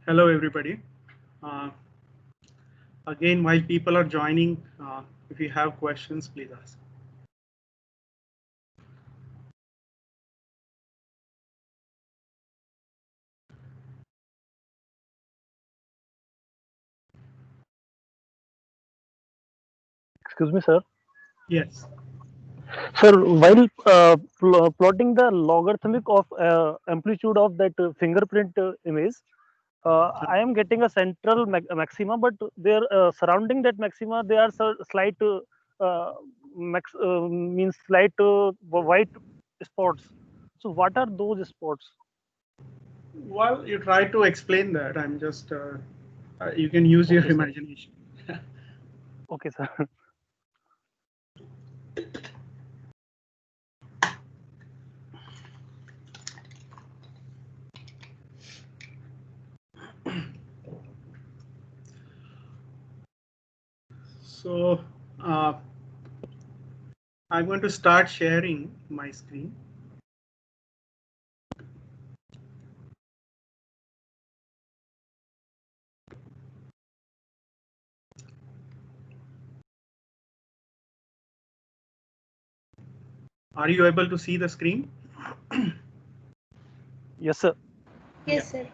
Hello, everybody. Uh, Again, while people are joining, if you have questions, please ask. Excuse me, sir. Yes. Sir, while plotting the logarithmic of amplitude of that fingerprint image, I am getting a central maxima, but their surrounding that maxima, they are slight means slight white spots. So, what are those spots? While you try to explain that, I'm just, you can use your Okay, sir. imagination. Okay, sir. So uh, I'm going to start sharing my screen. Are you able to see the screen? Yes, sir. Yeah. Yes, sir.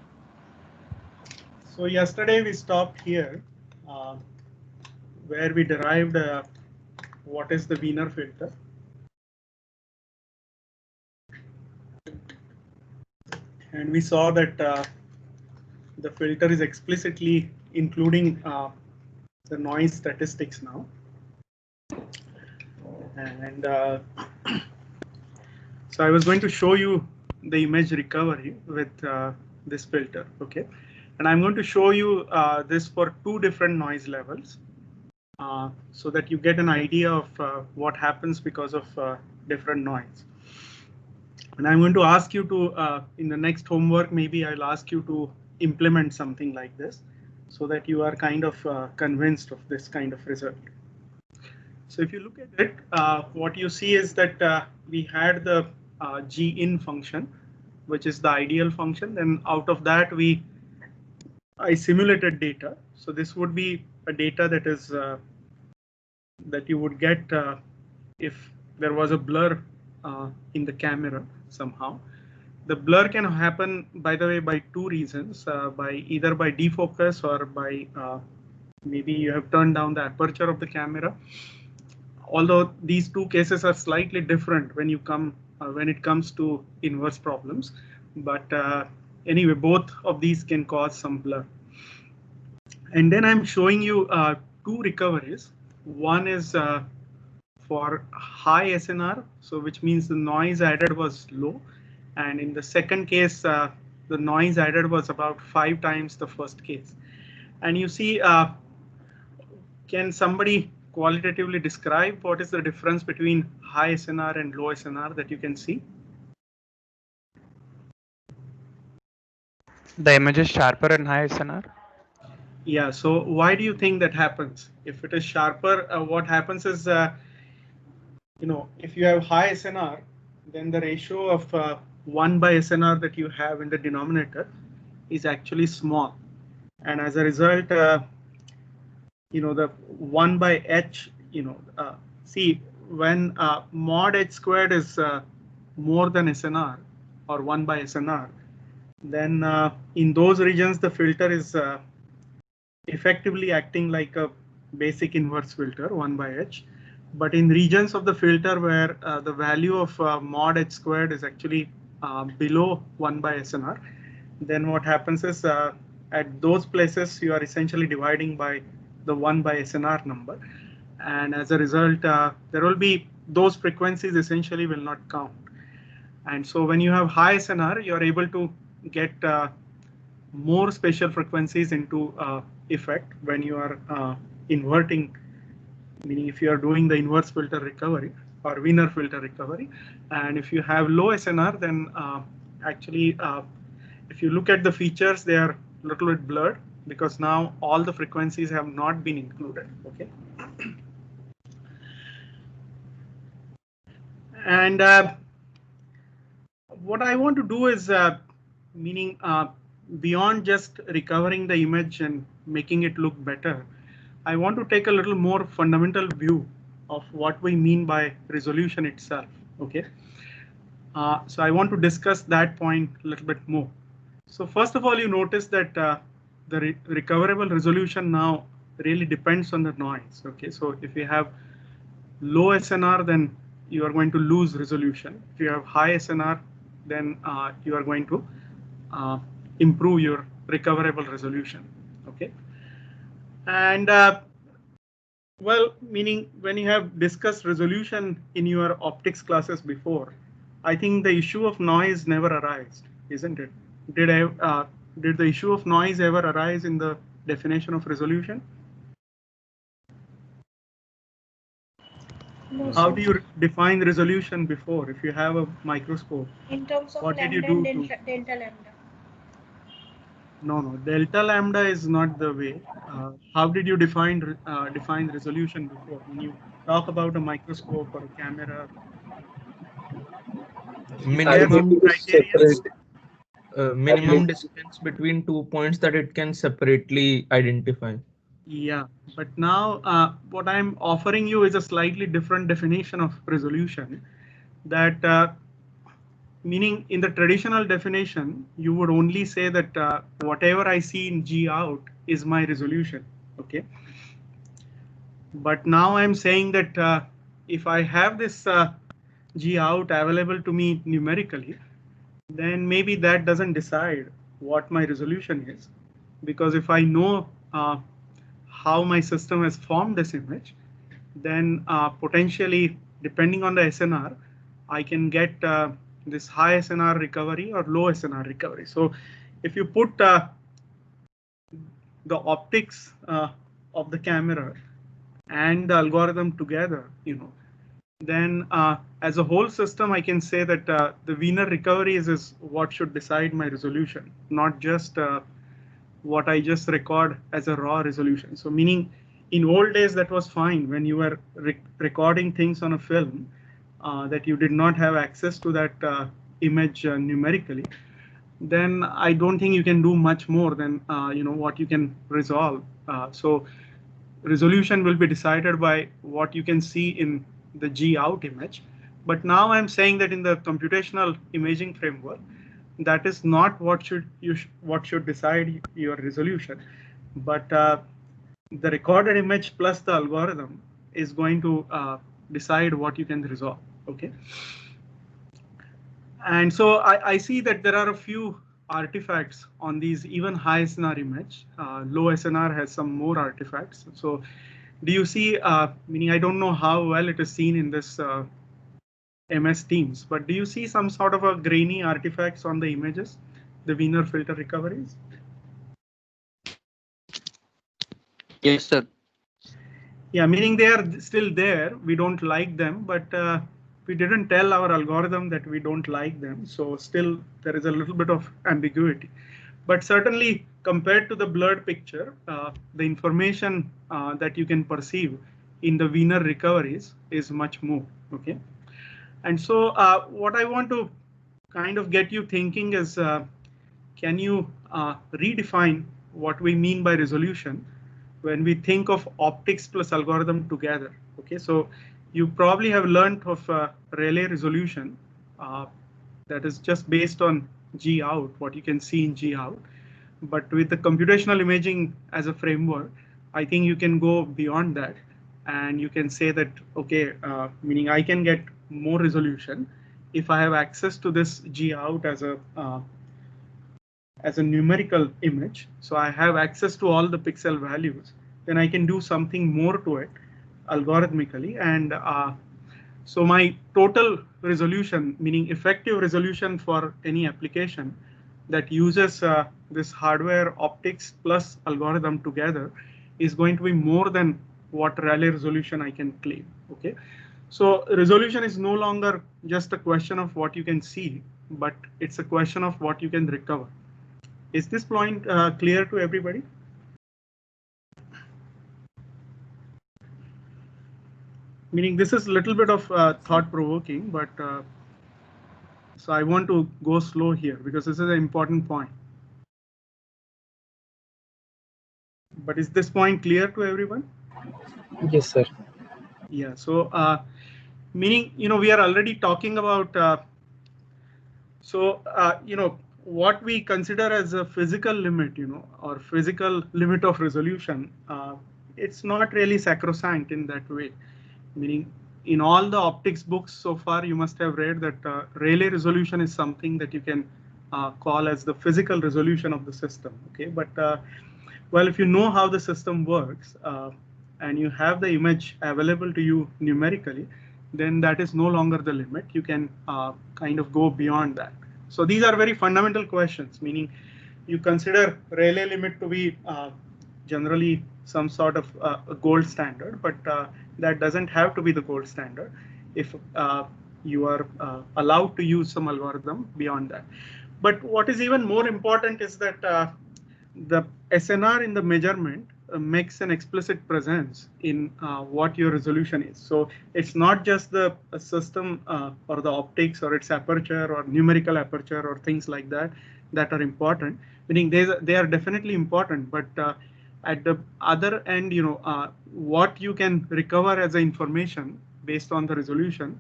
So yesterday we stopped here, uh, where we derived what is the Wiener filter. And we saw that the filter is explicitly including the noise statistics now. And so I was going to show you the image recovery with this filter, okay? And I'm going to show you this for two different noise levels so that you get an idea of what happens because of different noise. And I'm going to ask you to, in the next homework, maybe I'll ask you to implement something like this so that you are kind of convinced of this kind of result. So if you look at it, what you see is that we had the gin function, which is the ideal function. Then out of that, I simulated data. So this would be a data that is that you would get if there was a blur in the camera somehow. The blur can happen, by the way, by two reasons: by either by defocus or by maybe you have turned down the aperture of the camera. Although these two cases are slightly different when it comes to inverse problems, but anyway, both of these can cause some blur. And then I'm showing you two recoveries. One is for high SNR, so which means the noise added was low, and in the second case, the noise added was about 5 times the first case. And you see, can somebody qualitatively describe what is the difference between high SNR and low SNR that you can see? The image is sharper and high SNR. Yeah, so why do you think that happens? If it is sharper, what happens is, if you have high SNR, then the ratio of 1 by SNR that you have in the denominator is actually small. And as a result, the 1 by h, see, when mod h squared is more than SNR or 1 by SNR, then in those regions, the filter is effectively acting like a basic inverse filter 1 by h. But in regions of the filter where the value of mod h squared is actually below 1 by SNR, then what happens is at those places you are essentially dividing by the 1 by SNR number. And as a result, there will be those frequencies essentially will not count. And so when you have high SNR, you're able to get more special frequencies into effect when you are inverting, meaning if you are doing the inverse filter recovery or Wiener filter recovery. And if you have low SNR, then actually, if you look at the features, they are a little bit blurred because now all the frequencies have not been included. Okay. And what I want to do is, meaning beyond just recovering the image and making it look better, I want to take a little more fundamental view of what we mean by resolution itself. Okay. So I want to discuss that point a little bit more. So first of all, you notice that the recoverable resolution now really depends on the noise. Okay, so if you have low SNR, then you are going to lose resolution. If you have high SNR, then you are going to improve your recoverable resolution. Okay, and well, meaning when you have discussed resolution in your optics classes before, I think the issue of noise never arose, isn't it? Did the issue of noise ever arise in the definition of resolution? No, How sir. do you define resolution before? If you have a microscope, In terms of what did you lambda do and to? delta lambda. No, delta lambda is not the way. How did you define resolution before? When you talk about a microscope or a camera, if there are some Minimum criterions. minimum distance between 2 points that it can separately identify. Yeah, but now what I'm offering you is a slightly different definition of resolution. That meaning in the traditional definition, you would only say that whatever I see in G out is my resolution. Okay. But now I'm saying that if I have this G out available to me numerically, then maybe that doesn't decide what my resolution is. Because if I know how my system has formed this image, then potentially, depending on the SNR, I can get this high SNR recovery or low SNR recovery. So if you put the optics of the camera and the algorithm together, then as a whole system, I can say that the Wiener recoveries is what should decide my resolution, not just what I just record as a raw resolution. So meaning in old days, that was fine when you were recording things on a film that you did not have access to that image numerically. Then I don't think you can do much more than what you can resolve. So resolution will be decided by what you can see in the G out image. But now I'm saying that in the computational imaging framework, that is not what should decide your resolution, but the recorded image plus the algorithm is going to decide what you can resolve. Okay. And so I see that there are a few artifacts on these even high SNR image. Low SNR has some more artifacts. So do you see, meaning I don't know how well it is seen in this MS Teams, but do you see some sort of a grainy artifacts on the images, the Wiener filter recoveries? Yes, sir. Yeah, meaning they are still there. We don't like them, but we didn't tell our algorithm that we don't like them. So still there is a little bit of ambiguity. But certainly compared to the blurred picture, the information that you can perceive in the Wiener recoveries is much more. Okay. And so what I want to kind of get you thinking is, can you redefine what we mean by resolution when we think of optics plus algorithm together? Okay, so you probably have learned of Rayleigh resolution that is just based on G out, what you can see in G out. But with the computational imaging as a framework, I think you can go beyond that. And you can say that, okay, meaning I can get more resolution if I have access to this G out as a numerical image. So I have access to all the pixel values. Then I can do something more to it algorithmically. And so my total resolution, meaning effective resolution for any application that uses this hardware optics plus algorithm together, is going to be more than what Rayleigh resolution I can claim. Okay, so resolution is no longer just a question of what you can see, but it's a question of what you can recover. Is this point clear to everybody? Meaning this is a little bit of thought provoking, but so I want to go slow here because this is an important point. But is this point clear to everyone? Yes, sir. Yeah. So meaning, we are already talking about what we consider as a physical limit, or physical limit of resolution. It's not really sacrosanct in that way. Meaning, in all the optics books so far, you must have read that Rayleigh resolution is something that you can call as the physical resolution of the system. Okay, but well, if you know how the system works and you have the image available to you numerically, then that is no longer the limit. You can kind of go beyond that. So these are very fundamental questions, meaning you consider Rayleigh limit to be generally some sort of a gold standard, but that doesn't have to be the gold standard if you are allowed to use some algorithm beyond that. But what is even more important is that the SNR in the measurement makes an explicit presence in what your resolution is. So it's not just the system or the optics or its aperture or numerical aperture or things like that that are important. Meaning they are definitely important, but at the other end, what you can recover as information based on the resolution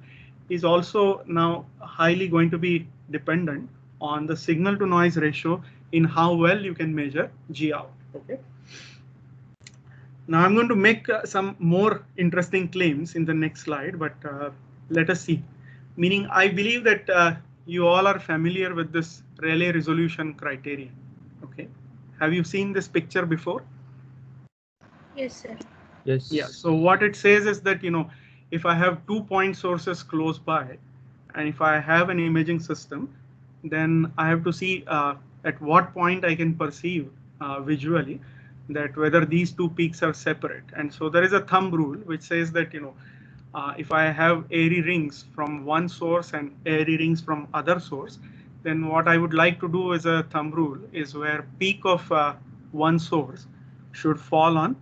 is also now highly going to be dependent on the signal to noise ratio in how well you can measure G out. Okay. Now I'm going to make some more interesting claims in the next slide, but let us see. Meaning, I believe that you all are familiar with this Rayleigh resolution criterion. Okay. Have you seen this picture before? Yes, sir. Yes. Yeah. So what it says is that, if I have 2 point sources close by, and if I have an imaging system, then I have to see at what point I can perceive visually that whether these two peaks are separate. And so there is a thumb rule which says that, if I have airy rings from one source and airy rings from other source, then what I would like to do as a thumb rule is where peak of one source should fall on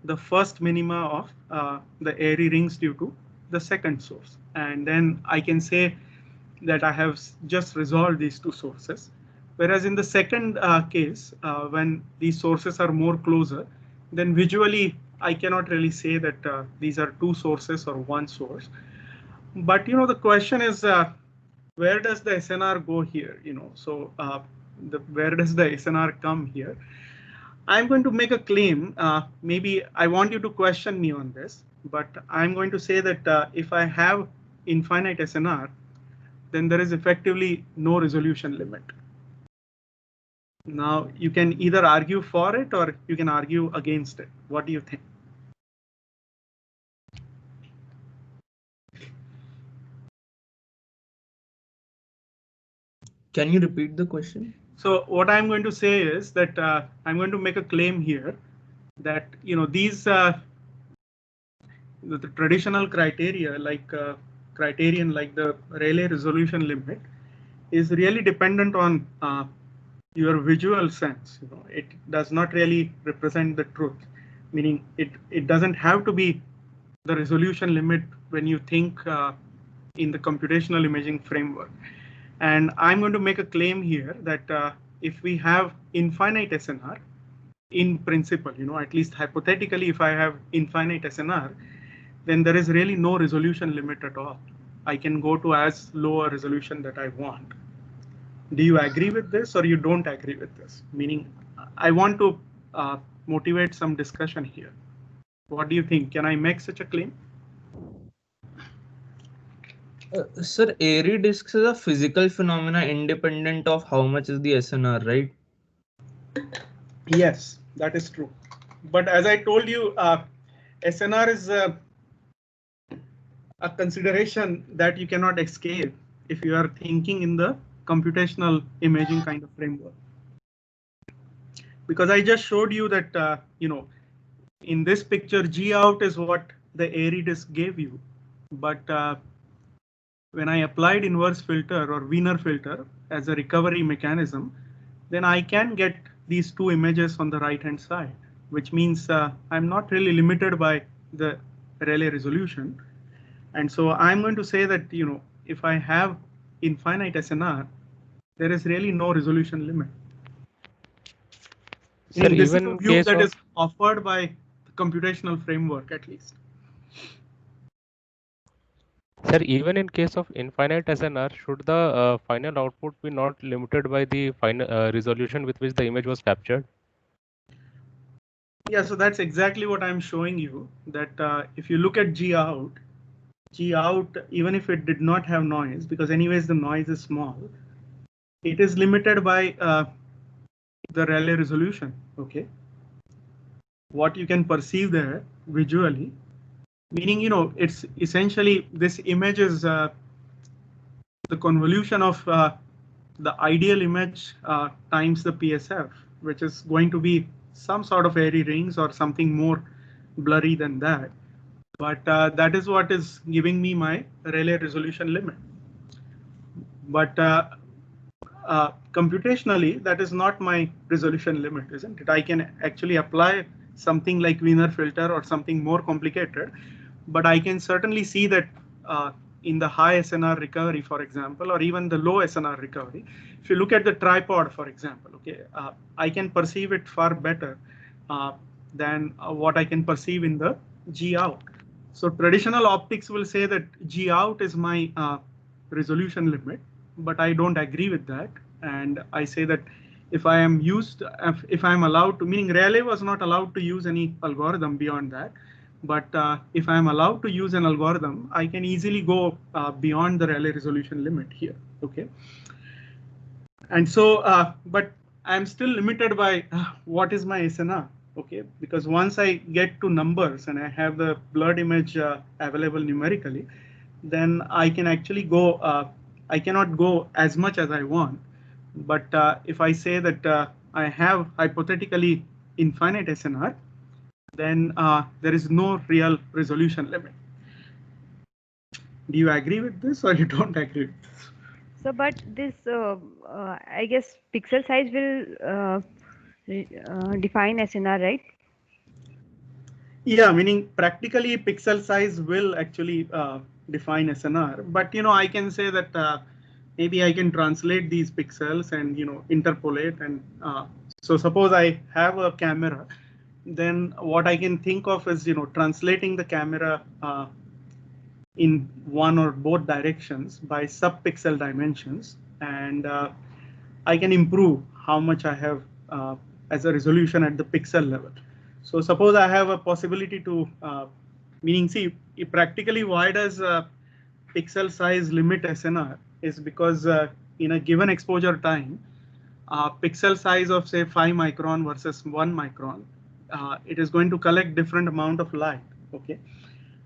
the first minima of the airy rings due to the second source. And then I can say that I have just resolved these two sources. Whereas in the second case, when these sources are more closer, then visually I cannot really say that these are two sources or one source. But the question is, where does the SNR go here? So where does the SNR come here? I'm going to make a claim. Maybe I want you to question me on this, but I'm going to say that if I have infinite SNR, then there is effectively no resolution limit. Now you can either argue for it or you can argue against it. What do you think? Can you repeat the question? So what I'm going to say is that I'm going to make a claim here that these the traditional criteria like criterion like the Rayleigh resolution limit is really dependent on your visual sense. It does not really represent the truth, meaning it doesn't have to be the resolution limit when you think in the computational imaging framework. And I'm going to make a claim here that if we have infinite SNR, in principle, at least hypothetically, if I have infinite SNR, then there is really no resolution limit at all. I can go to as low a resolution that I want. Do you agree with this or you don't agree with this? Meaning, I want to motivate some discussion here. What do you think? Can I make such a claim? Sir, airy disks is a physical phenomena independent of how much is the SNR, right? Yes, that is true. But as I told you, SNR is a consideration that you cannot escape if you are thinking in the computational imaging kind of framework. Because I just showed you that, in this picture, G out is what the airy disk gave you. But when I applied inverse filter or Wiener filter as a recovery mechanism, then I can get these two images on the right hand side, which means I'm not really limited by the Rayleigh resolution. And so I'm going to say that, if I have infinite SNR, there is really no resolution limit. Sir, This is even a in view case that of is offered by the computational framework at least. Sir, even in case of infinite SNR, should the final output be not limited by the final resolution with which the image was captured? Yeah, so that's exactly what I'm showing you, that if you look at G out, even if it did not have noise, because anyways the noise is small, it is limited by the Rayleigh resolution. Okay, what you can perceive there visually, meaning, you know, it's essentially this image is the convolution of the ideal image times the PSF, which is going to be some sort of airy rings or something more blurry than that. But that is what is giving me my Rayleigh resolution limit. But computationally, that is not my resolution limit, isn't it? I can actually apply something like Wiener filter or something more complicated, but I can certainly see that in the high SNR recovery, for example, or even the low SNR recovery, if you look at the tripod, for example, okay, I can perceive it far better than what I can perceive in the G out. So traditional optics will say that G out is my resolution limit, but I don't agree with that. And I say that if I am allowed to, meaning Rayleigh was not allowed to use any algorithm beyond that. But if I'm allowed to use an algorithm, I can easily go beyond the Rayleigh resolution limit here. Okay. And so, but I'm still limited by what is my SNR. Okay, because once I get to numbers and I have the blurred image available numerically, then I can actually go. I cannot go as much as I want. But if I say that I have hypothetically infinite SNR, then there is no real resolution limit. Do you agree with this or you don't agree with this? So, but this, I guess, pixel size will define SNR, right? Yeah, meaning practically pixel size will actually define SNR. But, you know, I can say that maybe I can translate these pixels and, you know, interpolate. And so suppose I have a camera, then what I can think of is, you know, translating the camera in one or both directions by sub-pixel dimensions, and I can improve how much I have as a resolution at the pixel level. So suppose I have a possibility to, meaning, see, practically why does pixel size limit SNR is because in a given exposure time, pixel size of say 5 micron versus 1 micron, it is going to collect different amount of light. Okay,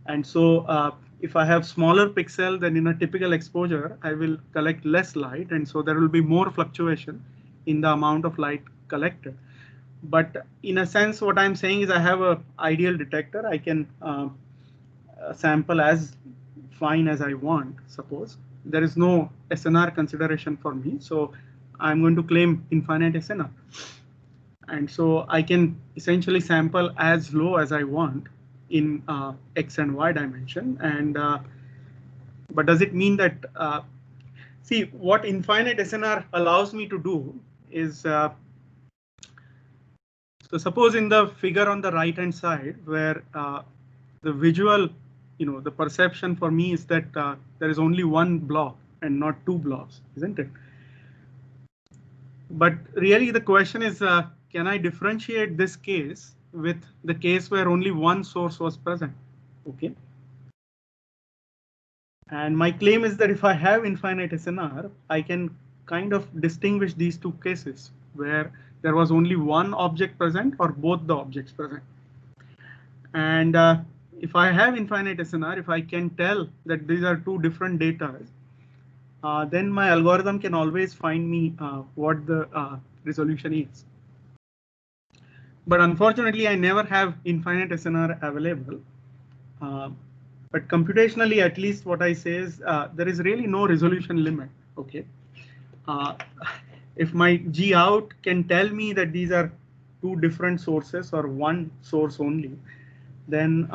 and so if I have smaller pixel, then in a typical exposure, I will collect less light, and so there will be more fluctuation in the amount of light collected. But in a sense, what I'm saying is I have a ideal detector. I can sample as fine as I want. Suppose there is no SNR consideration for me, so I'm going to claim infinite SNR. And so I can essentially sample as low as I want in X and Y dimension. And but does it mean that, see, what infinite SNR allows me to do is, so suppose in the figure on the right hand side where the visual, you know, the perception for me is that there is only one blob and not two blobs, isn't it? But really the question is, can I differentiate this case with the case where only one source was present? Okay. And my claim is that if I have infinite SNR, I can kind of distinguish these two cases where there was only one object present or both the objects present. And if I have infinite SNR, if I can tell that these are two different data, then my algorithm can always find me what the resolution is. But unfortunately, I never have infinite SNR available. But computationally, at least what I say is there is really no resolution limit. Okay. If my G out can tell me that these are two different sources or one source only, then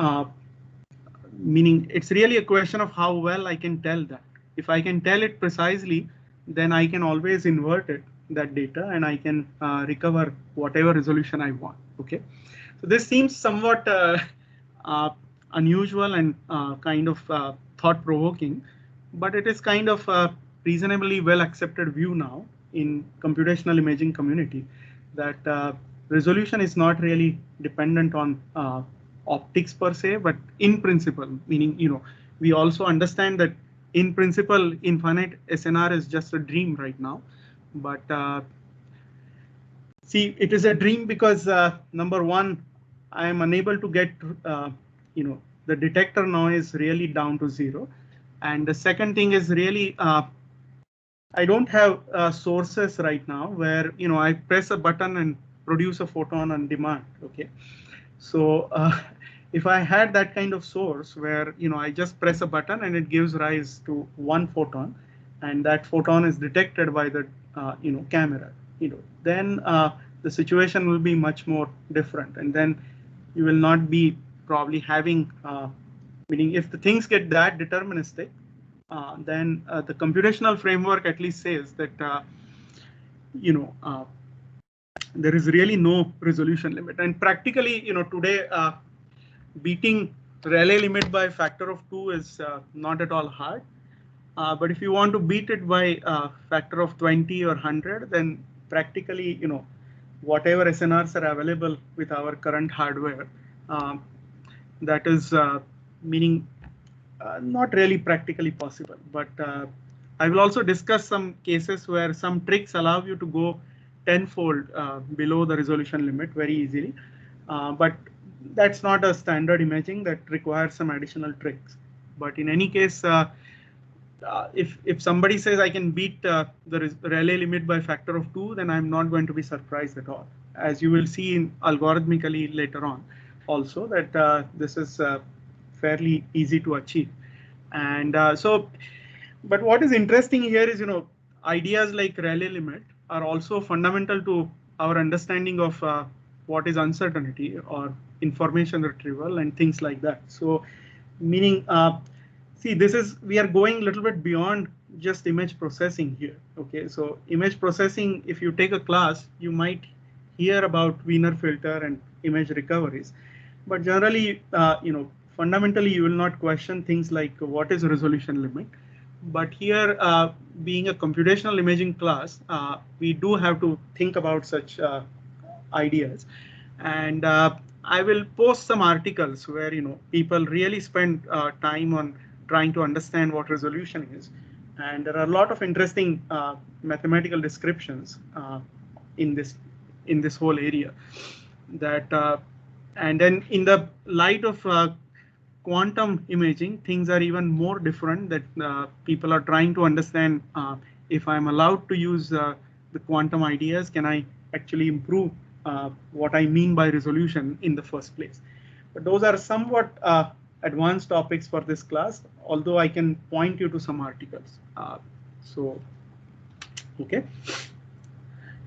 meaning it's really a question of how well I can tell that. If I can tell it precisely, then I can always invert it, that data, and I can recover whatever resolution I want. Okay. So this seems somewhat unusual and kind of thought-provoking, but it is kind of a reasonably well-accepted view now in computational imaging community that resolution is not really dependent on optics per se, but in principle, meaning, we also understand that in principle, infinite SNR is just a dream right now. But see, it is a dream because number one, I am unable to get, the detector noise really down to 0. And the second thing is really, I don't have sources right now where, I press a button and produce a photon on demand. Okay. So if I had that kind of source where, I just press a button and it gives rise to one photon, and that photon is detected by the, camera, then the situation will be much more different. And then you will not be probably having, meaning if the things get that deterministic, then the computational framework at least says that, there is really no resolution limit. And practically, today, beating Rayleigh limit by a factor of 2 is not at all hard. But if you want to beat it by a factor of 20 or 100, then practically, whatever SNRs are available with our current hardware, that is meaning not really practically possible. But I will also discuss some cases where some tricks allow you to go tenfold below the resolution limit very easily. But that's not a standard imaging, that requires some additional tricks. But in any case, if somebody says I can beat the Rayleigh limit by a factor of 2, then I'm not going to be surprised at all. As you will see in algorithmically later on also, that this is fairly easy to achieve. And but what is interesting here is, ideas like Rayleigh limit are also fundamental to our understanding of what is uncertainty or information retrieval and things like that. So meaning, see, we are going a little bit beyond just image processing here. Okay, so image processing, if you take a class, you might hear about Wiener filter and image recoveries, but generally, fundamentally, you will not question things like what is resolution limit. But here, being a computational imaging class, we do have to think about such ideas. And I will post some articles where, people really spend time on trying to understand what resolution is. And there are a lot of interesting mathematical descriptions in this whole area. That and then in the light of quantum imaging, things are even more different, that people are trying to understand if I'm allowed to use the quantum ideas, can I actually improve what I mean by resolution in the first place. But those are somewhat advanced topics for this class, although I can point you to some articles. Okay.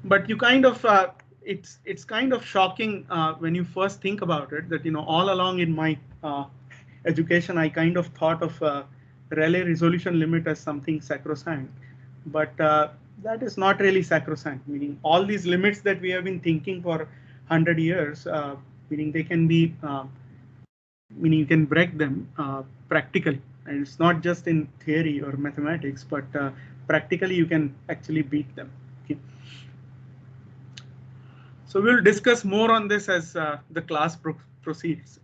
But you kind of, it's kind of shocking when you first think about it, that, all along in my education, I kind of thought of Rayleigh resolution limit as something sacrosanct, but that is not really sacrosanct, meaning all these limits that we have been thinking for 100 years, meaning they can be, meaning you can break them practically, and it's not just in theory or mathematics, but practically you can actually beat them. Okay. So we'll discuss more on this as the class proceeds.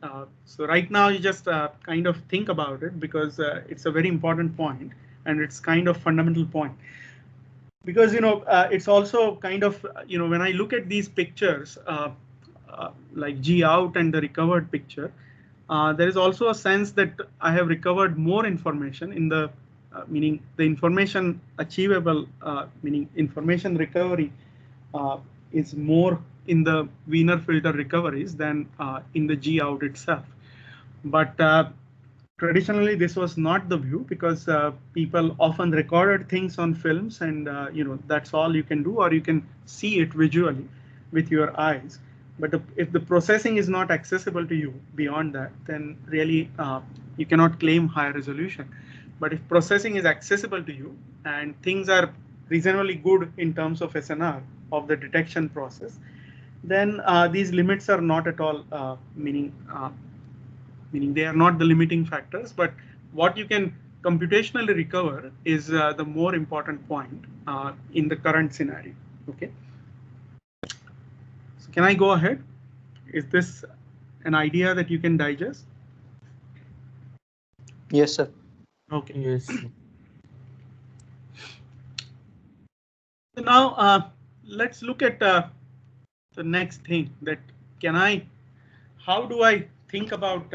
So right now you just kind of think about it, because it's a very important point, and it's kind of fundamental point. Because it's also kind of, when I look at these pictures, like G out and the recovered picture, there is also a sense that I have recovered more information in the meaning the information achievable, meaning information recovery is more in the Wiener filter recoveries than in the G out itself. But traditionally, this was not the view, because people often recorded things on films, and that's all you can do, or you can see it visually with your eyes. But if the processing is not accessible to you beyond that, then really you cannot claim higher resolution. But if processing is accessible to you and things are reasonably good in terms of SNR of the detection process, then these limits are not at all meaning they are not the limiting factors, but what you can computationally recover is the more important point in the current scenario. Okay. So can I go ahead? Is this an idea that you can digest? Yes, sir. Okay. Yes. So now let's look at the next thing, that how do I think about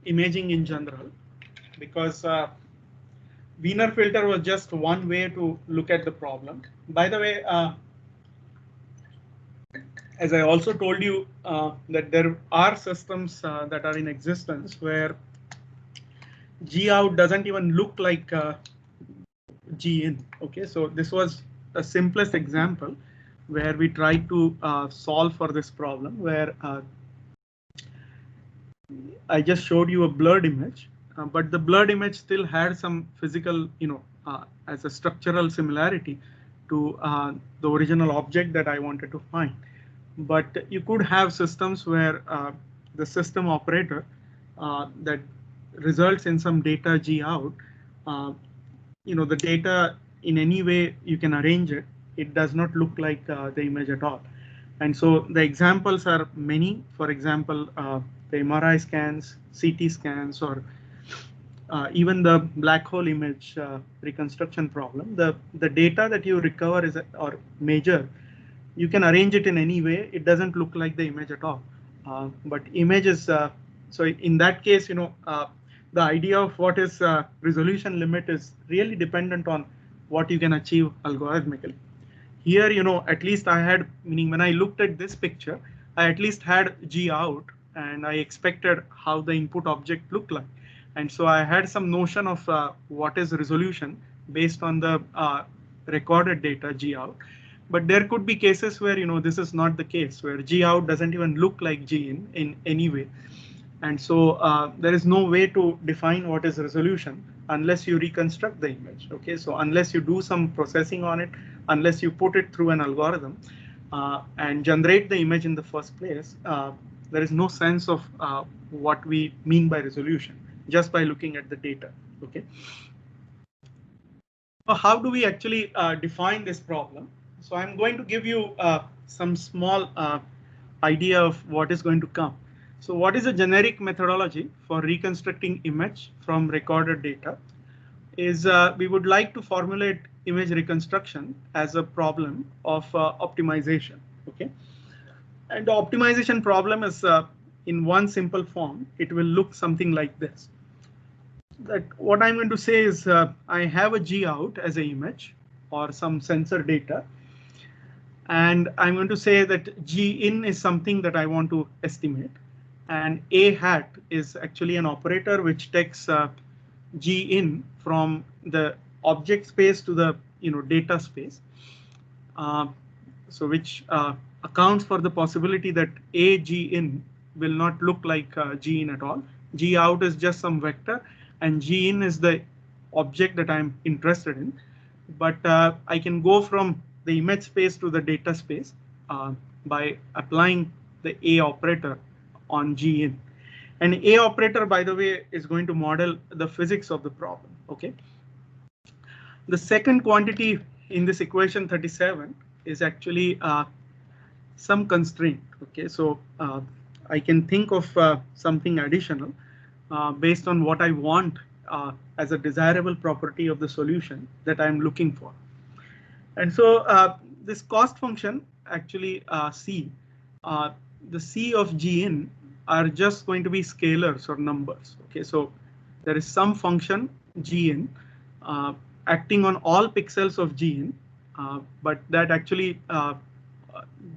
imaging in general? Because Wiener filter was just one way to look at the problem. By the way, as I also told you that there are systems that are in existence where G out doesn't even look like G in. Okay, so this was the simplest example where we tried to solve for this problem, where I just showed you a blurred image, but the blurred image still had some physical, as a structural similarity to the original object that I wanted to find. But you could have systems where the system operator that results in some data G out, the data in any way you can arrange it, it does not look like the image at all. And so the examples are many. For example, the MRI scans, CT scans, or even the black hole image reconstruction problem. The data that you recover is or measure, you can arrange it in any way. It doesn't look like the image at all. But image is so in that case, the idea of what is resolution limit is really dependent on what you can achieve algorithmically. Here, at least I had, meaning when I looked at this picture, I at least had G out and I expected how the input object looked like. And so I had some notion of what is resolution based on the recorded data G out. But there could be cases where, this is not the case, where G out doesn't even look like G in any way. And so there is no way to define what is resolution unless you reconstruct the image. Okay, so unless you do some processing on it, unless you put it through an algorithm and generate the image in the first place, there is no sense of what we mean by resolution just by looking at the data. Okay. So how do we actually define this problem? So I'm going to give you some small idea of what is going to come. So what is a generic methodology for reconstructing image from recorded data? Is we would like to formulate image reconstruction as a problem of optimization. Okay, and the optimization problem is in one simple form. It will look something like this. That what I'm going to say is I have a G out as an image or some sensor data, and I'm going to say that G in is something that I want to estimate, and A hat is actually an operator which takes G in from the object space to the data space, so which accounts for the possibility that A G in will not look like G in at all. G out is just some vector, and G in is the object that I'm interested in. But I can go from the image space to the data space by applying the A operator on G in. And A operator, by the way, is going to model the physics of the problem. Okay. The second quantity in this equation 37 is actually some constraint. Okay, so I can think of something additional based on what I want as a desirable property of the solution that I'm looking for. And so this cost function actually C, the C of G in are just going to be scalars or numbers. Okay, so there is some function G in acting on all pixels of G in, but that actually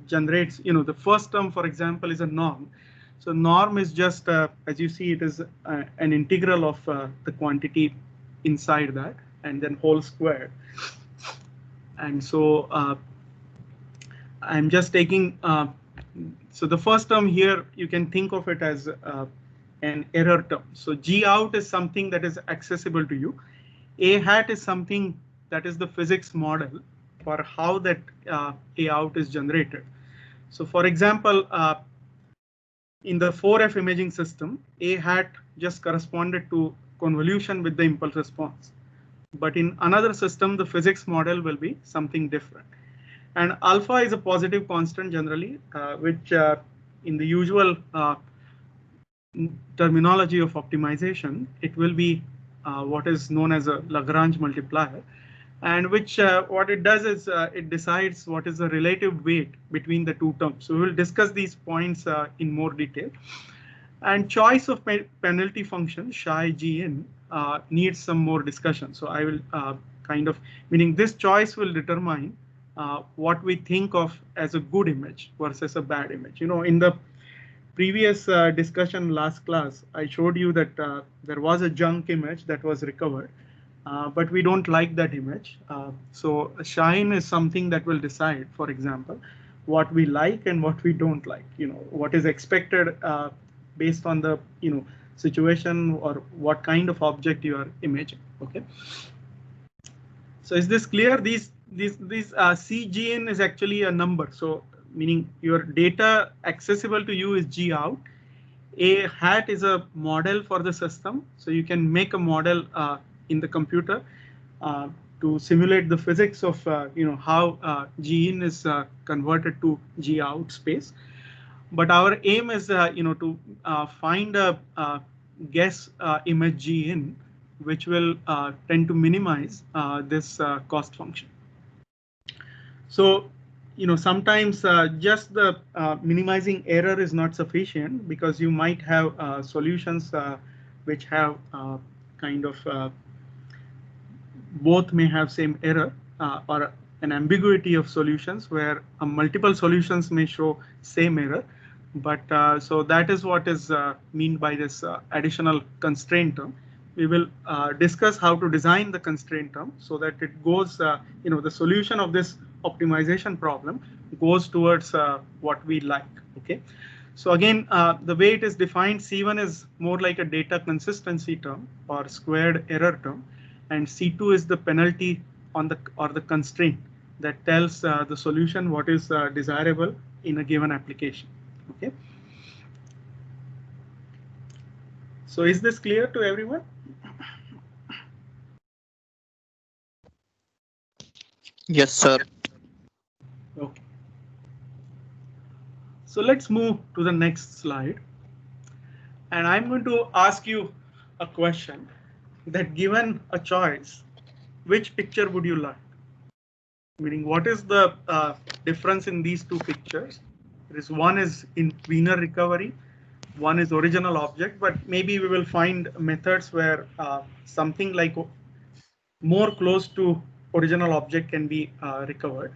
generates, the first term, for example, is a norm. So norm is just, as you see, it is an integral of the quantity inside that, and then whole squared. And so I'm just taking, so the first term here, you can think of it as an error term. So G out is something that is accessible to you. A hat is something that is the physics model for how that A out is generated. So for example, in the 4F imaging system, A hat just corresponded to convolution with the impulse response. But in another system, the physics model will be something different. And alpha is a positive constant generally, which in the usual terminology of optimization, it will be what is known as a Lagrange multiplier, and which what it does is it decides what is the relative weight between the two terms. So we will discuss these points in more detail. And choice of penalty function psi gn needs some more discussion. So I will meaning this choice will determine what we think of as a good image versus a bad image. In the previous discussion last class, I showed you that there was a junk image that was recovered, but we don't like that image. So shine is something that will decide, for example, what we like and what we don't like. What is expected based on the situation or what kind of object you are imaging. Okay. So is this clear? These CGN is actually a number. So meaning your data accessible to you is G out. A hat is a model for the system. So you can make a model in the computer to simulate the physics of how G in is converted to G out space. But our aim is to find a guess image G in, which will tend to minimize this cost function. So sometimes just the minimizing error is not sufficient, because you might have solutions which have both may have same error or an ambiguity of solutions where multiple solutions may show same error. But so that is what is mean by this additional constraint term. We will discuss how to design the constraint term so that it goes, the solution of this optimization problem goes towards what we like. Okay. So again, the way it is defined, C1 is more like a data consistency term or squared error term, and C2 is the penalty on the constraint that tells the solution what is desirable in a given application. Okay. So is this clear to everyone? Yes, sir. Okay. So let's move to the next slide. And I'm going to ask you a question that, given a choice, which picture would you like? Meaning, what is the difference in these two pictures? One is in Wiener recovery, one is original object, but maybe we will find methods where something like more close to original object can be recovered.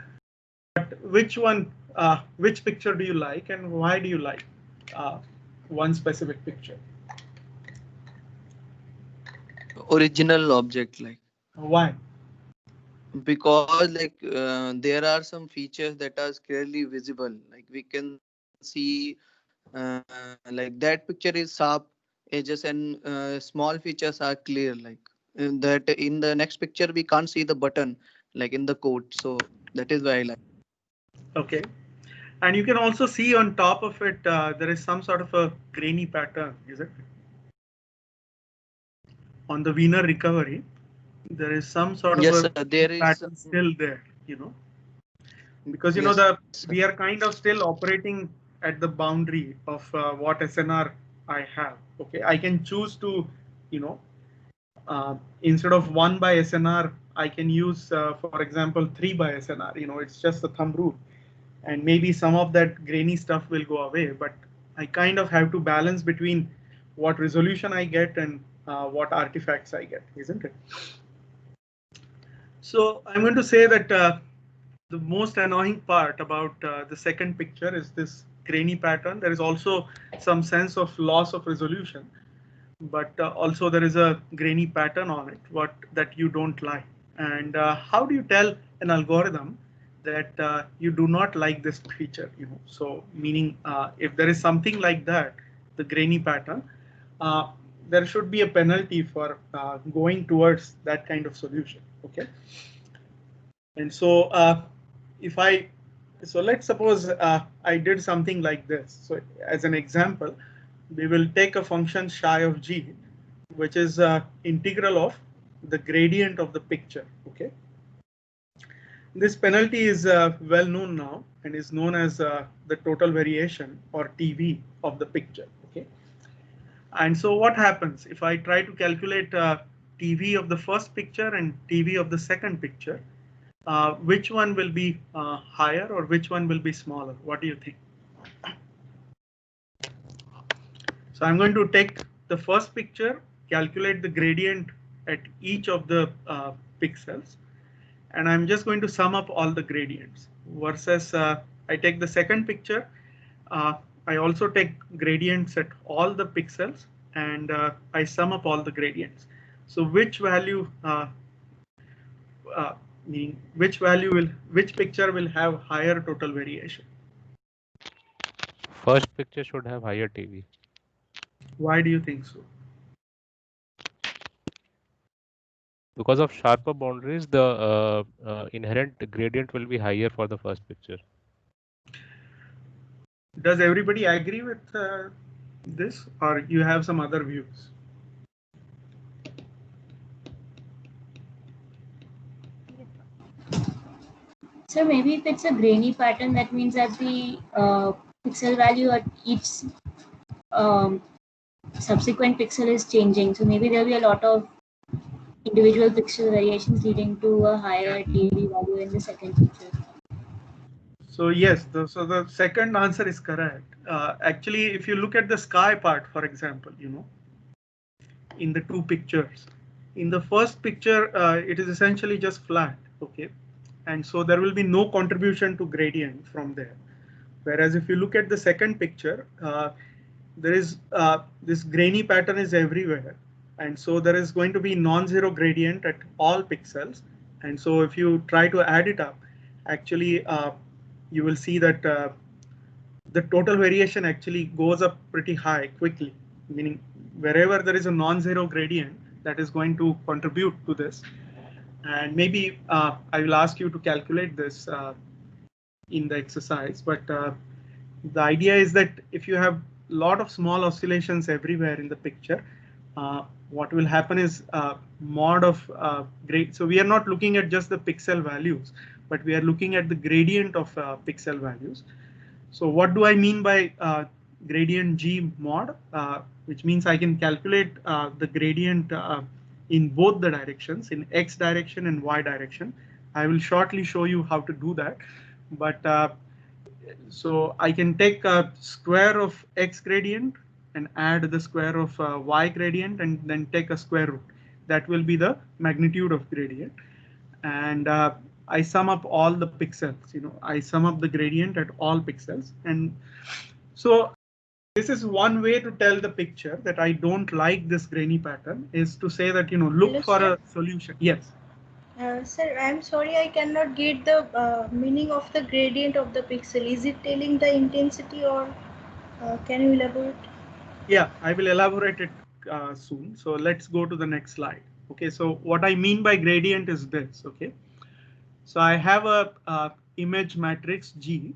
But which one, which picture do you like, and why do you like one specific picture? Original object, like. Why? Because there are some features that are clearly visible, like we can see like that picture is sharp edges and small features are clear, like that in the next picture we can't see the button like in the code, so that is why I like. Okay. And you can also see on top of it there is some sort of a grainy pattern, is it? On the Wiener recovery, there is some sort of a pattern still there, because we are kind of still operating at the boundary of what SNR I have. Okay, I can choose to, instead of 1 by SNR, I can use, for example, 3 by SNR. It's just a thumb rule, and maybe some of that grainy stuff will go away. But I kind of have to balance between what resolution I get and what artifacts I get, isn't it? So I'm going to say that the most annoying part about the second picture is this grainy pattern. There is also some sense of loss of resolution, but also there is a grainy pattern on it, that you don't like. And how do you tell an algorithm that you do not like this feature? So meaning if there is something like that, the grainy pattern, there should be a penalty for going towards that kind of solution. Okay. And so if I So let's suppose I did something like this. So as an example, we will take a function psi of g, which is integral of the gradient of the picture. Okay. This penalty is well known now and is known as the total variation or TV of the picture. Okay. And so what happens if I try to calculate TV of the first picture and TV of the second picture? Which one will be higher or which one will be smaller? What do you think? So I'm going to take the first picture, calculate the gradient at each of the pixels, and I'm just going to sum up all the gradients versus I take the second picture. I also take gradients at all the pixels and I sum up all the gradients. So which value which picture will have higher total variation? First picture should have higher TV. Why do you think so? Because of sharper boundaries, the inherent gradient will be higher for the first picture. Does everybody agree with this, or you have some other views? So maybe if it's a grainy pattern, that means that the pixel value at each subsequent pixel is changing. So maybe there'll be a lot of individual pixel variations leading to a higher TV value in the second picture. So yes, so the second answer is correct. Actually, if you look at the sky part, for example, in the two pictures, in the first picture, it is essentially just flat. Okay. And so there will be no contribution to gradient from there. Whereas if you look at the second picture, there is this grainy pattern is everywhere. And so there is going to be non-zero gradient at all pixels. And so if you try to add it up, actually, you will see that the total variation actually goes up pretty high quickly, meaning wherever there is a non-zero gradient, that is going to contribute to this. And maybe I will ask you to calculate this in the exercise, but the idea is that if you have a lot of small oscillations everywhere in the picture, what will happen is mod of grade. So we are not looking at just the pixel values, but we are looking at the gradient of pixel values. So what do I mean by gradient G mod, which means I can calculate the gradient in both the directions, in X direction and Y direction. I will shortly show you how to do that. But so I can take a square of X gradient and add the square of Y gradient and then take a square root. That will be the magnitude of gradient. And I sum up all the pixels, I sum up the gradient at all pixels. And so this is one way to tell the picture that I don't like this grainy pattern, is to say that, look Hello, for sir. a solution. Yes. Sir, I'm sorry, I cannot get the meaning of the gradient of the pixel. Is it telling the intensity, or can you elaborate? Yeah, I will elaborate it soon. So let's go to the next slide. Okay, so what I mean by gradient is this. Okay, so I have a image matrix G,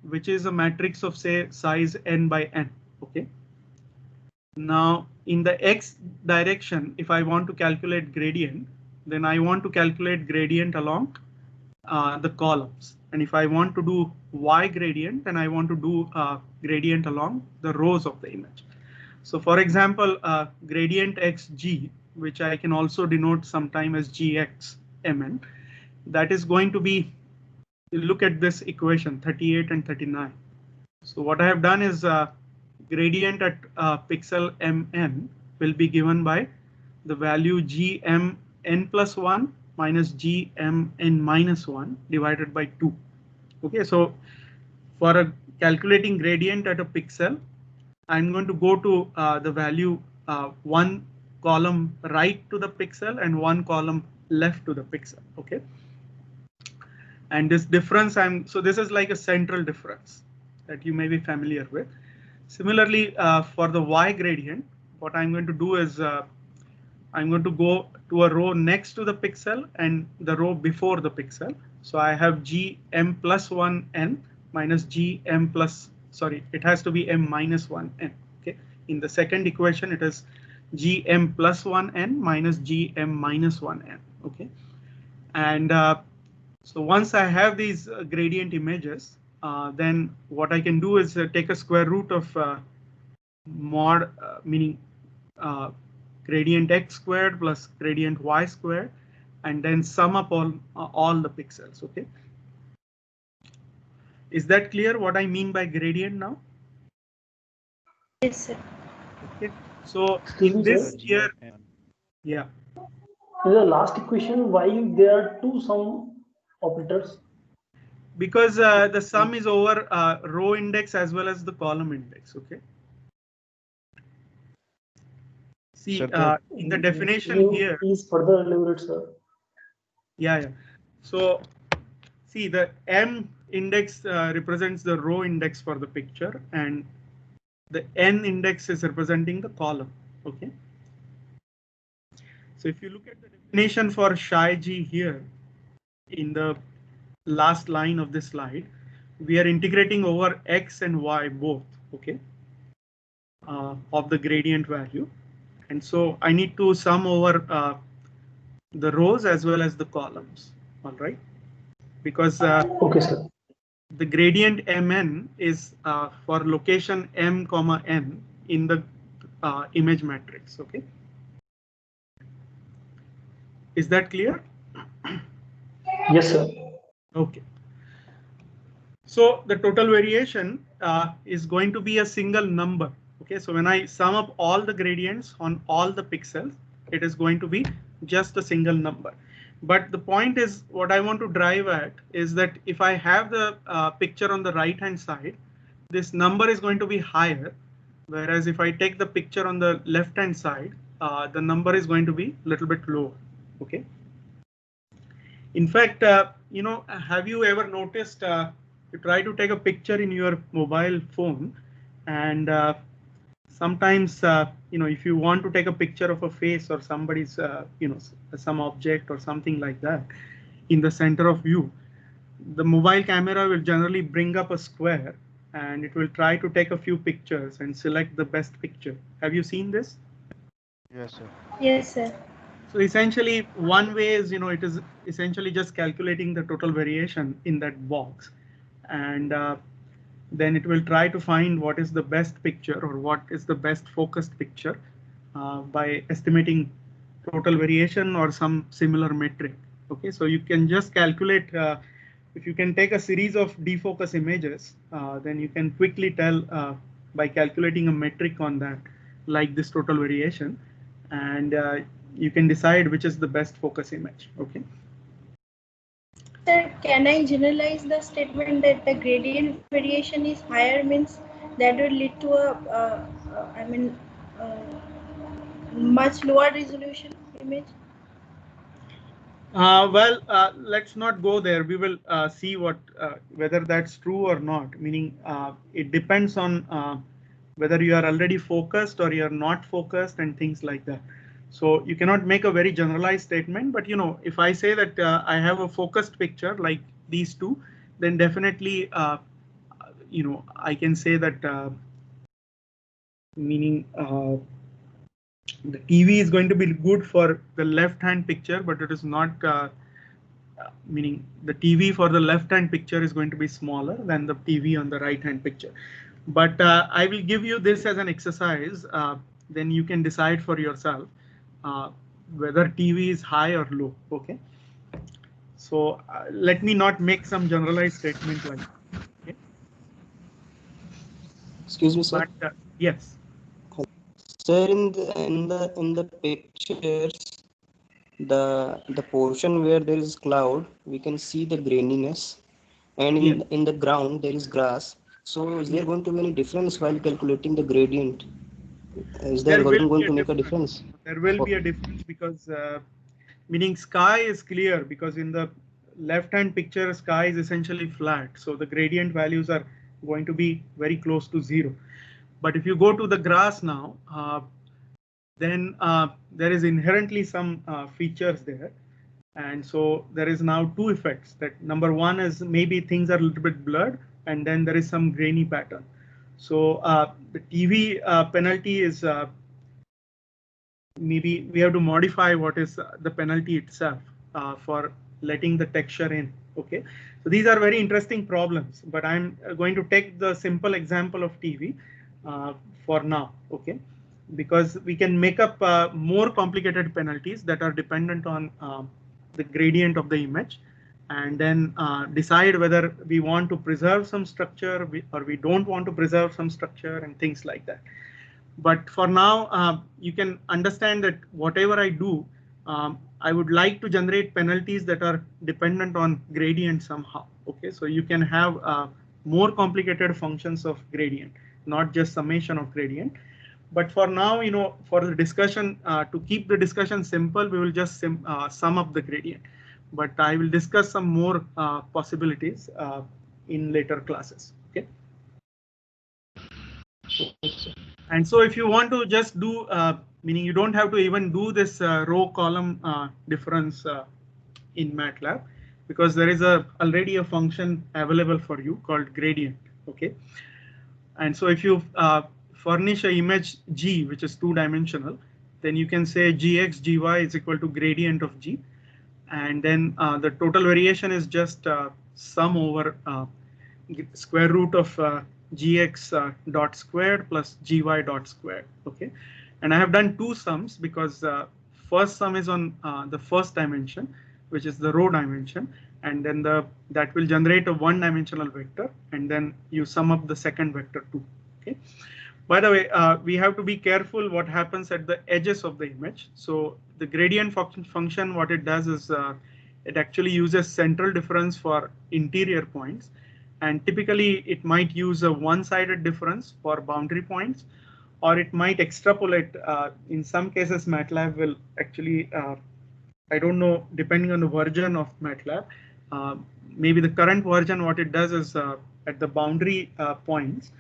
which is a matrix of, say, size n by n. Okay. Now in the X direction, if I want to calculate gradient, then I want to calculate gradient along the columns. And if I want to do Y gradient, then I want to do gradient along the rows of the image. So for example, gradient xg, which I can also denote sometime as gx mn, that is going to be, look at this equation 38 and 39. So what I have done is gradient at pixel mn will be given by the value gmn plus 1 minus gmn minus 1 divided by 2. Okay, so for calculating gradient at a pixel, I'm going to go to the value one column right to the pixel and one column left to the pixel. Okay. And this difference, so this is like a central difference that you may be familiar with. Similarly, for the Y gradient, what I'm going to do is I'm going to go to a row next to the pixel and the row before the pixel. So I have gm plus 1 n minus g m plus, sorry, it has to be m minus 1 n. Okay, in the second equation it is g m plus 1 n minus g m minus 1 n. Okay, and so once I have these gradient images, then what I can do is take a square root of mod, meaning gradient x squared plus gradient y squared, and then sum up all the pixels. Okay, is that clear what I mean by gradient now? Yes, sir. Okay, so Excuse in me, this sir. here, yeah, In the last equation, why there are two sum operators? because the sum is over row index as well as the column index. Okay, see, Sir, in the definition You here, please further elaborate, sir. yeah, so see, the m index represents the row index for the picture, and the n index is representing the column. Okay, so if you look at the definition for Xi here in the last line of this slide, we are integrating over x and y both. Okay, of the gradient value, and so I need to sum over the rows as well as the columns. All right, because Okay, sir. the gradient mn is for location m comma n in the image matrix. Okay, is that clear? Yes, sir. Okay, so the total variation is going to be a single number. Okay, so when I sum up all the gradients on all the pixels, it is going to be just a single number. But the point is, what I want to drive at is that if I have the picture on the right hand side, this number is going to be higher. Whereas if I take the picture on the left hand side, the number is going to be a little bit lower. Okay. In fact, you know, have you ever noticed you try to take a picture in your mobile phone, and sometimes you know, if you want to take a picture of a face or somebody's you know, some object or something like that in the center of view, the mobile camera will generally bring up a square and it will try to take a few pictures and select the best picture. Have you seen this? yes, sir. Yes, sir. So essentially, one way is, you know, it is essentially just calculating the total variation in that box, and then it will try to find what is the best picture or what is the best focused picture by estimating total variation or some similar metric. Okay, so you can just calculate, if you can take a series of defocus images, then you can quickly tell by calculating a metric on that, like this total variation, and you can decide which is the best focus image. Okay. Sir, can I generalize the statement that the gradient variation is higher, means that will lead to a, I mean, much lower resolution image? Well, let's not go there. We will see what whether that's true or not. Meaning, it depends on whether you are already focused or you are not focused and things like that. So you cannot make a very generalized statement. But you know, if I say that I have a focused picture like these two, then definitely, you know, I can say that meaning. The TV is going to be good for the left-hand picture, but it is not, meaning the TV for the left-hand picture is going to be smaller than the TV on the right-hand picture. But I will give you this as an exercise, then you can decide for yourself whether TV is high or low. Okay. So let me not make some generalized statement like that. Okay. Excuse me, sir. But yes. Sir, in the pictures, the portion where there is cloud, we can see the graininess, and in the ground there is grass. So is there going to be any difference while calculating the gradient? Is there going to make a difference? There will be a difference because meaning sky is clear, because in the left hand picture sky is essentially flat, so the gradient values are going to be very close to zero. But if you go to the grass now, then there is inherently some features there, and so there is now two effects. That number one is maybe things are a little bit blurred, and then there is some grainy pattern. So the TV penalty is maybe we have to modify what is the penalty itself for letting the texture in. Okay, so these are very interesting problems, but I'm going to take the simple example of TV for now. Okay, because we can make up more complicated penalties that are dependent on the gradient of the image, and then decide whether we want to preserve some structure or we don't want to preserve some structure and things like that. But for now, you can understand that whatever I do, I would like to generate penalties that are dependent on gradient somehow. Okay, so you can have more complicated functions of gradient, not just summation of gradient. But for now, for the discussion, to keep the discussion simple, we will just sum up the gradient. But I will discuss some more possibilities in later classes. Okay. And so if you want to just do, meaning you don't have to even do this row column difference in MATLAB, because there is already a function available for you called gradient. Okay. And so if you furnish an image G, which is 2-dimensional, then you can say Gx Gy is equal to gradient of G. And then the total variation is just sum over square root of Gx dot squared plus Gy dot squared. Okay, and I have done two sums because first sum is on the first dimension, which is the row dimension, and then that will generate a 1-dimensional vector, and then you sum up the second vector too. Okay. By the way, we have to be careful what happens at the edges of the image. So the gradient function, what it does is it actually uses central difference for interior points. And typically it might use a one-sided difference for boundary points, or it might extrapolate. In some cases, MATLAB will actually, I don't know, depending on the version of MATLAB, maybe the current version, what it does is at the boundary points,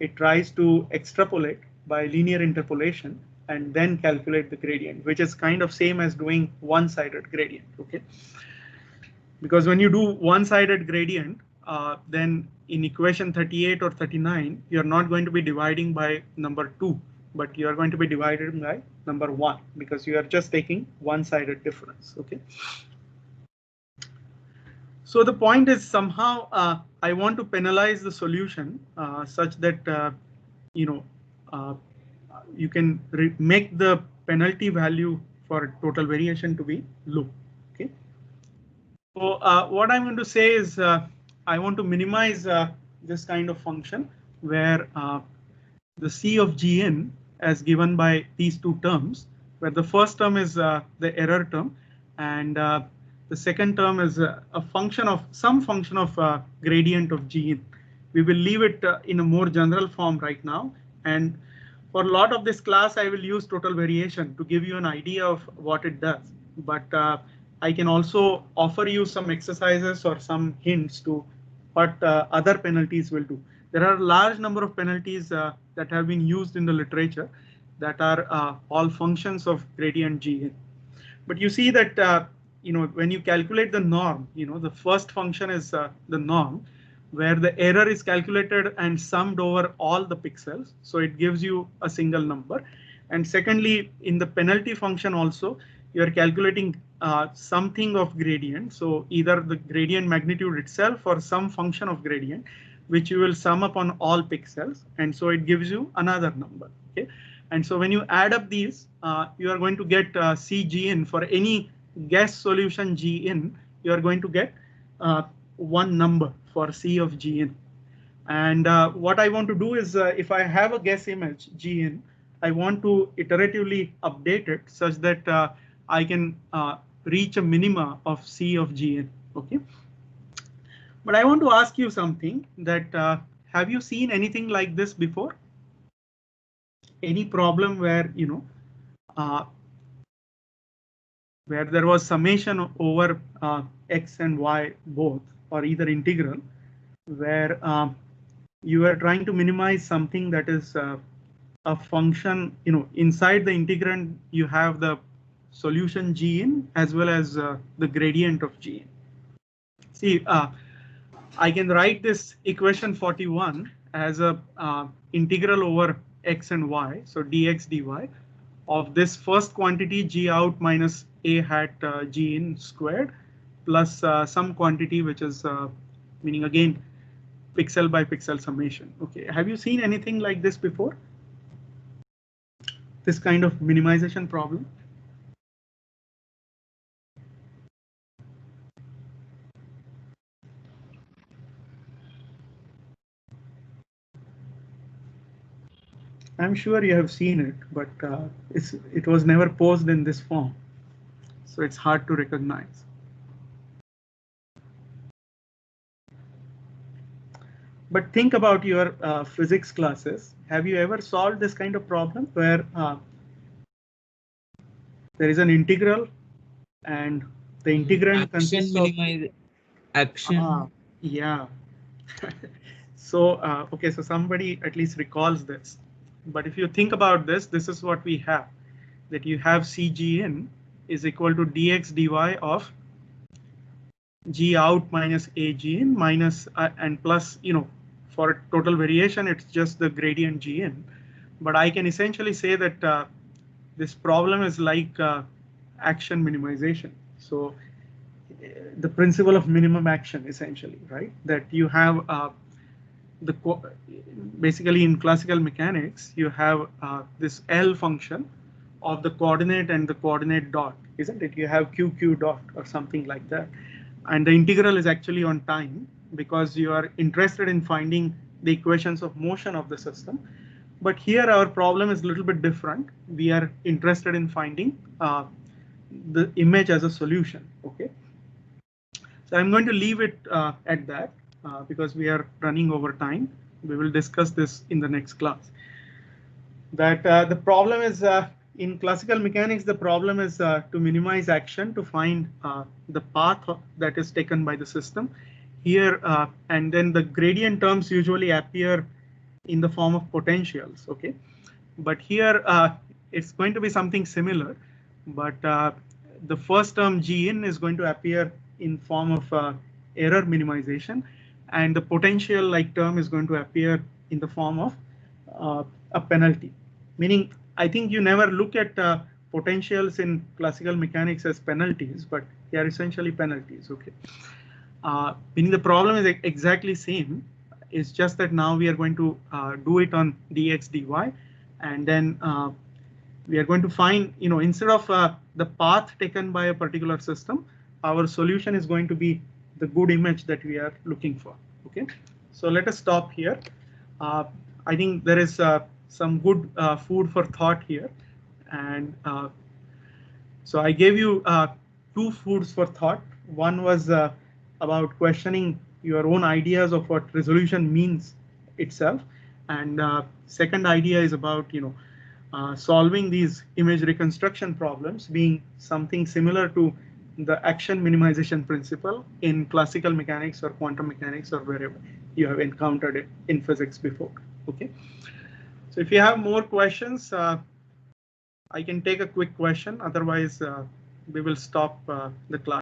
it tries to extrapolate by linear interpolation and then calculate the gradient, which is kind of same as doing one-sided gradient. Okay, because when you do one-sided gradient, then in equation 38 or 39, you're not going to be dividing by number 2, but you are going to be divided by number 1, because you are just taking one-sided difference. Okay. So the point is somehow I want to penalize the solution such that you can make the penalty value for total variation to be low. Okay. So what I'm going to say is I want to minimize this kind of function where the C of Gn as given by these two terms, where the first term is the error term, and the second term is a function of some function of gradient of Gn. We will leave it in a more general form right now, and for a lot of this class I will use total variation to give you an idea of what it does. But I can also offer you some exercises or some hints to what other penalties will do. There are a large number of penalties that have been used in the literature that are all functions of gradient Gn. But you see that when you calculate the norm, the first function is the norm, where the error is calculated and summed over all the pixels, so it gives you a single number. And secondly, in the penalty function also, you are calculating something of gradient, so either the gradient magnitude itself or some function of gradient, which you will sum up on all pixels, and so it gives you another number. Okay, and so when you add up these, you are going to get Cgn for any guess solution Gn. You are going to get one number for C of Gn. And what I want to do is if I have a guess image Gn, I want to iteratively update it such that I can reach a minima of C of Gn. Okay. But I want to ask you something that have you seen anything like this before? Any problem where where there was summation over x and y both, or either integral, where you are trying to minimize something that is a function, inside the integrand you have the solution Gn as well as the gradient of Gn. See, I can write this equation 41 as a integral over x and y, so dx dy of this first quantity g out minus a hat g in squared plus some quantity which is meaning again pixel by pixel summation. Okay, have you seen anything like this before? This kind of minimization problem? I'm sure you have seen it, but it was never posed in this form, so it's hard to recognize. But think about your physics classes. Have you ever solved this kind of problem where there is an integral and the integrand consists of action? Yeah. So okay, so somebody at least recalls this. But if you think about this, this is what we have, that you have CG in is equal to dx dy of g out minus ag in minus and plus, you know, for total variation, it's just the gradient g in. But I can essentially say that this problem is like action minimization. So the principle of minimum action, essentially, right? That you have basically in classical mechanics, you have this L function of the coordinate and the coordinate dot, isn't it? You have QQ dot or something like that. And the integral is actually on time because you are interested in finding the equations of motion of the system. But here our problem is a little bit different. We are interested in finding the image as a solution. Okay. So I'm going to leave it at that because we are running over time. We will discuss this in the next class. That the problem is in classical mechanics, the problem is to minimize action to find the path that is taken by the system here. And then the gradient terms usually appear in the form of potentials. OK, but here it's going to be something similar. But the first term G in is going to appear in form of error minimization, and the potential like term is going to appear in the form of a penalty. Meaning, I think you never look at potentials in classical mechanics as penalties, but they are essentially penalties. Okay, meaning the problem is exactly same. It's just that now we are going to do it on dx dy, and then we are going to find, you know, instead of the path taken by a particular system, our solution is going to be the good image that we are looking for. Okay, so let us stop here. I think there is some good food for thought here, and so I gave you two foods for thought. One was about questioning your own ideas of what resolution means itself, and second idea is about, you know, solving these image reconstruction problems being something similar to the action minimization principle in classical mechanics or quantum mechanics or wherever you have encountered it in physics before. Okay, so if you have more questions, I can take a quick question. Otherwise, we will stop the class.